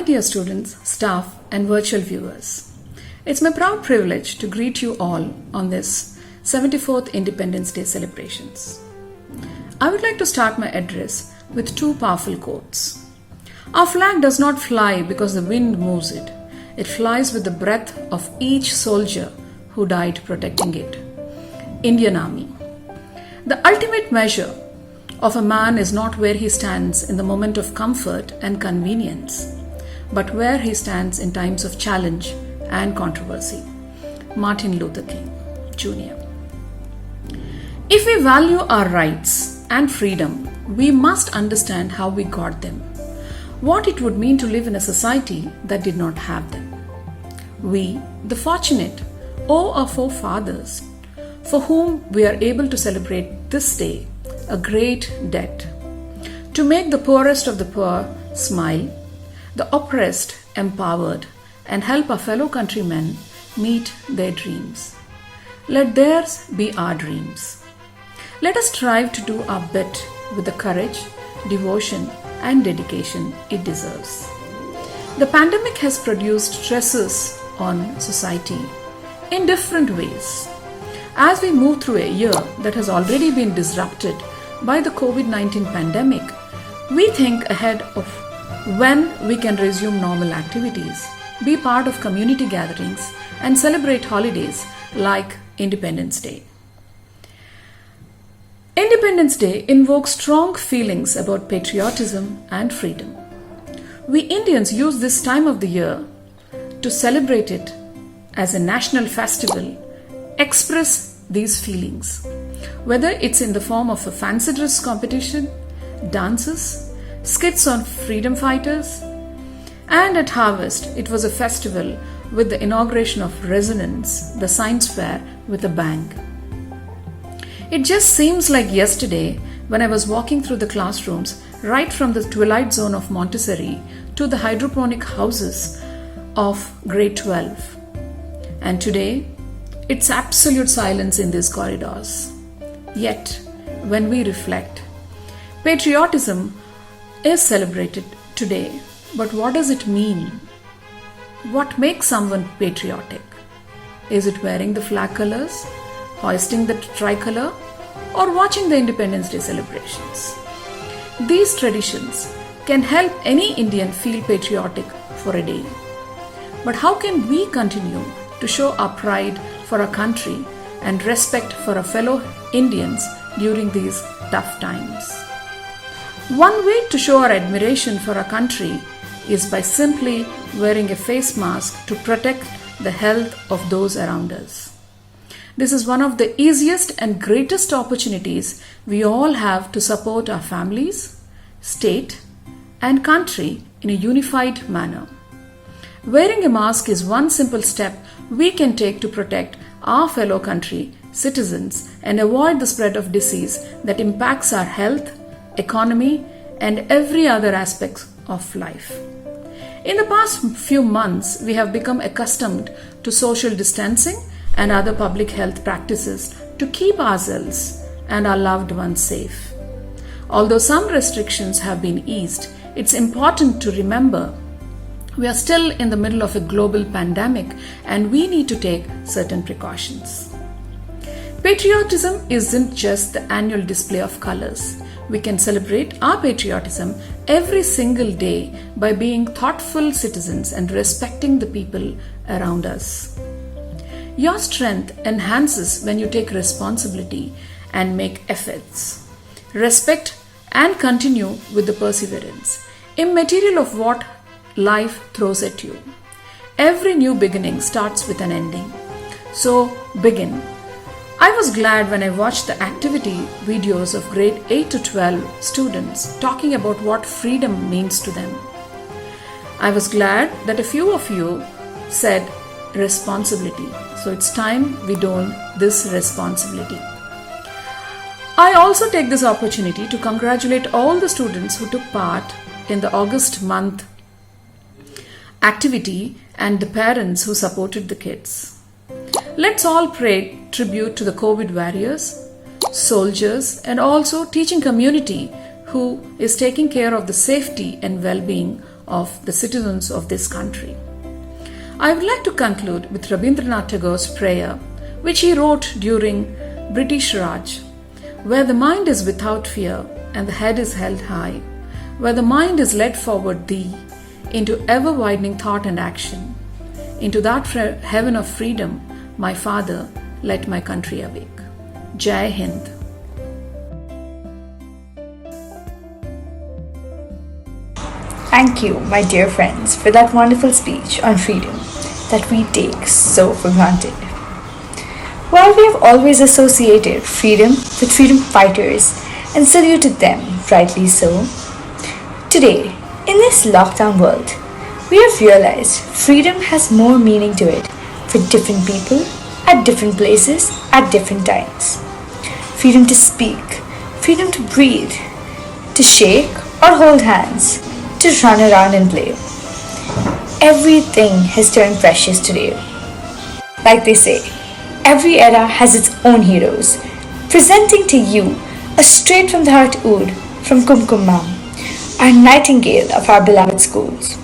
dear students, staff, and virtual viewers. It's my proud privilege to greet you all on this 74th Independence Day celebrations. I would like to start my address with two powerful quotes. Our flag does not fly because the wind moves it. It flies with the breath of each soldier who died protecting it. Indian Army. The ultimate measure of a man is not where he stands in the moment of comfort and convenience, but where he stands in times of challenge and controversy. Martin Luther King, Jr. If we value our rights and freedom, we must understand how we got them, what it would mean to live in a society that did not have them. We, the fortunate, owe our forefathers, for whom we are able to celebrate this day, a great debt. To make the poorest of the poor smile, the oppressed empowered, and help our fellow countrymen meet their dreams. Let theirs be our dreams. Let us strive to do our bit with the courage, devotion, and dedication it deserves. The pandemic has produced stresses on society in different ways. As we move through a year that has already been disrupted by the COVID-19 pandemic, we think ahead of when we can resume normal activities, be part of community gatherings, and celebrate holidays like Independence Day. Independence Day invokes strong feelings about patriotism and freedom. We Indians use this time of the year to celebrate it as a national festival, express these feelings, whether it's in the form of a fancy dress competition, dances, skits on freedom fighters, and at Harvest it was a festival with the inauguration of Resonance, the science fair, with a bang. It just seems like yesterday when I was walking through the classrooms right from the twilight zone of Montessori to the hydroponic houses of grade 12. And today, it's absolute silence in these corridors. Yet, when we reflect, patriotism is celebrated today. But what does it mean? What makes someone patriotic? Is it wearing the flag colors, hoisting the tricolor, or watching the Independence Day celebrations? These traditions can help any Indian feel patriotic for a day. But how can we continue to show our pride for our country and respect for our fellow Indians during these tough times? One way to show our admiration for our country is by simply wearing a face mask to protect the health of those around us. This is one of the easiest and greatest opportunities we all have to support our families, state, and country in a unified manner. Wearing a mask is one simple step we can take to protect our fellow country citizens and avoid the spread of disease that impacts our health, economy, and every other aspect of life. In the past few months, we have become accustomed to social distancing and other public health practices to keep ourselves and our loved ones safe. Although some restrictions have been eased, it's important to remember we are still in the middle of a global pandemic and we need to take certain precautions. Patriotism isn't just the annual display of colors. We can celebrate our patriotism every single day by being thoughtful citizens and respecting the people around us. Your strength enhances when you take responsibility and make efforts. Respect and continue with the perseverance, immaterial of what life throws at you. Every new beginning starts with an ending. So begin. I was glad when I watched the activity videos of grade 8 to 12 students talking about what freedom means to them. I was glad that a few of you said responsibility. So it's time we don this responsibility. I also take this opportunity to congratulate all the students who took part in the August month activity and the parents who supported the kids. Let's all pay tribute to the COVID warriors, soldiers, and also teaching community who is taking care of the safety and well-being of the citizens of this country. I would like to conclude with Rabindranath Tagore's prayer, which he wrote during British Raj, where the mind is without fear and the head is held high, where the mind is led forward thee into ever-widening thought and action, into that heaven of freedom, my Father, let my country awake. Jai Hind. Thank you, my dear friends, for that wonderful speech on freedom that we take so for granted. While we have always associated freedom with freedom fighters and saluted them, rightly so, today, in this lockdown world, we have realized freedom has more meaning to it for different people, at different places, at different times. Freedom to speak, freedom to breathe, to shake or hold hands, to run around and play. Everything has turned precious today. Like they say, every era has its own heroes. Presenting to you a straight from the heart ode from Kumkum Ma'am, our nightingale of our beloved schools.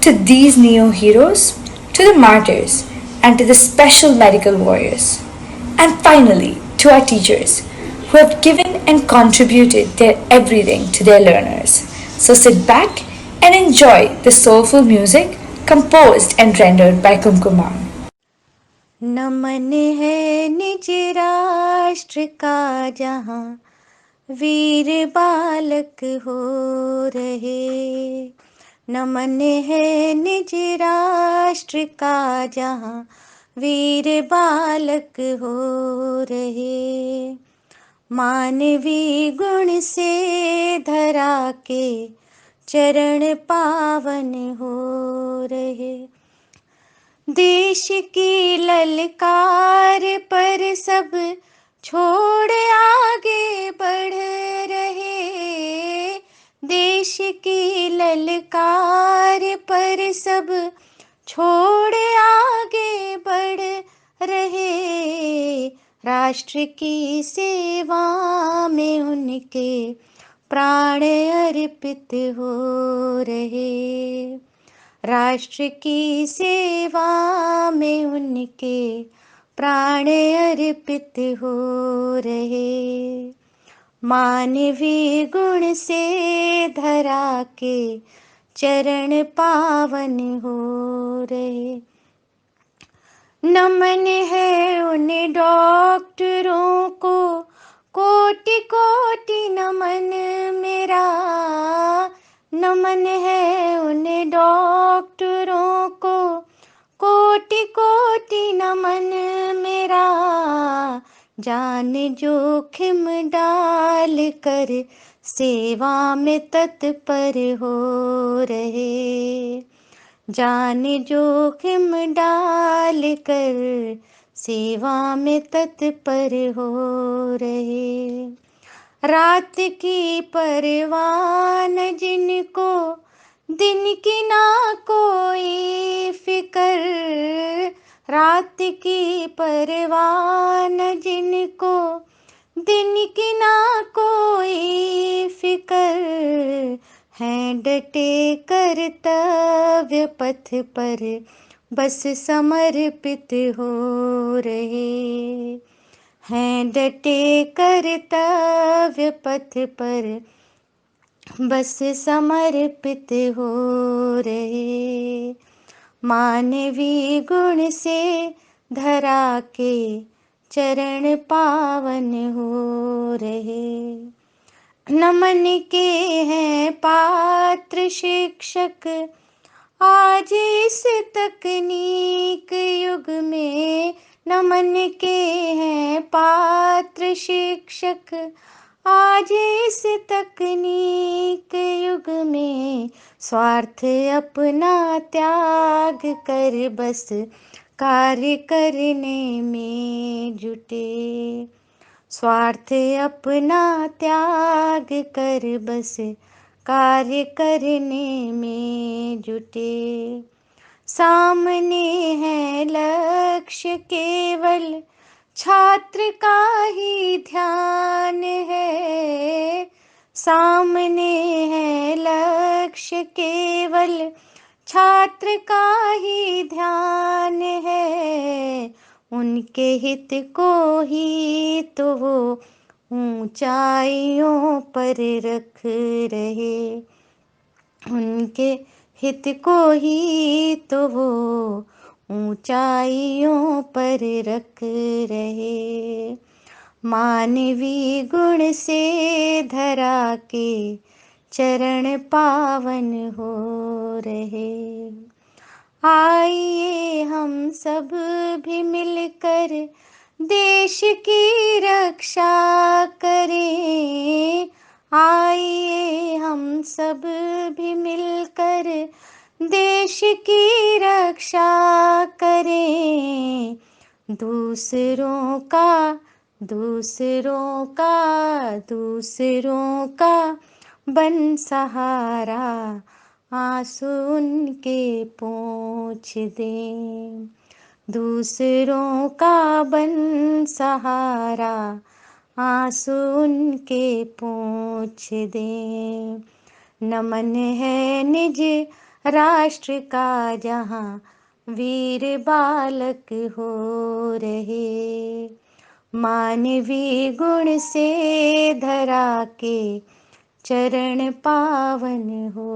To these neo-heroes, to the martyrs, and to the special medical warriors. And finally, to our teachers, who have given and contributed their everything to their learners. So sit back and enjoy the soulful music composed and rendered by Kumkum Ma'am. नमन है निज राष्ट्र का जहाँ वीर बालक हो रहे। नमन है निज राष्ट्र का जहाँ वीर बालक हो रहे। मानवीय गुण से धरा के चरण पावन हो रहे। देश की ललकार पर सब छोड़ आगे बढ़ रहे। देश की ललकार पर सब छोड़ आगे बढ़ रहे। राष्ट्र की सेवा में उनके प्राण अर्पित हो रहे। राष्ट्र की सेवा में उनके प्राण अर्पित हो रहे। मानवीय गुण से धरा के चरण पावन हो रहे। नमन है उन डॉक्टरों को कोटि कोटि नमन मेरा। नमन है उन डॉक्टरों को कोटि कोटि नमन मेरा। जान जोखिम डाल कर सेवा में तत्पर हो रहे। जान जोखिम डाल कर सेवा में तत्पर हो रहे। रात की परवाह न जिनको दिन की ना कोई फिकर। रात की परवाह न जिनको दिन की ना कोई फिकर। हैं डटे कर्तव्य पथ पर बस समर्पित हो रहे। हैं डटे कर्तव्य पथ पर बस समर्पित हो रहे। मानवीय गुण से धरा के चरण पावन हो रहे। नमन के हैं पात्र शिक्षक आज इस तकनीक युग में। नमन के हैं पात्र शिक्षक आज इस तकनीक युग में। स्वार्थ अपना त्याग कर बस कार्य करने में जुटे। स्वार्थ अपना त्याग कर बस कार्य करने में जुटे। सामने है लक्ष्य केवल छात्र का ही ध्यान है। सामने है लक्ष्य केवल छात्र का ही ध्यान है, उनके हित को ही तो वो ऊंचाइयों पर रख रहे, उनके हित को ही तो वो ऊंचाइयों पर रख रहे। मानवीय गुण से धरा के चरण पावन हो रहे। आइए हम सब भी मिलकर देश की रक्षा करें, आइए हम सब भी मिलकर देश की रक्षा करें। दूसरों का दूसरों का दूसरों का बन सहारा, आंसू उनके पोंछ दें। दूसरों का बन सहारा, आंसू उनके पोंछ दें। नमन है निज राष्ट्र का जहाँ वीर बालक हो रहे, मानवीय गुण से धरा के चरण पावन हो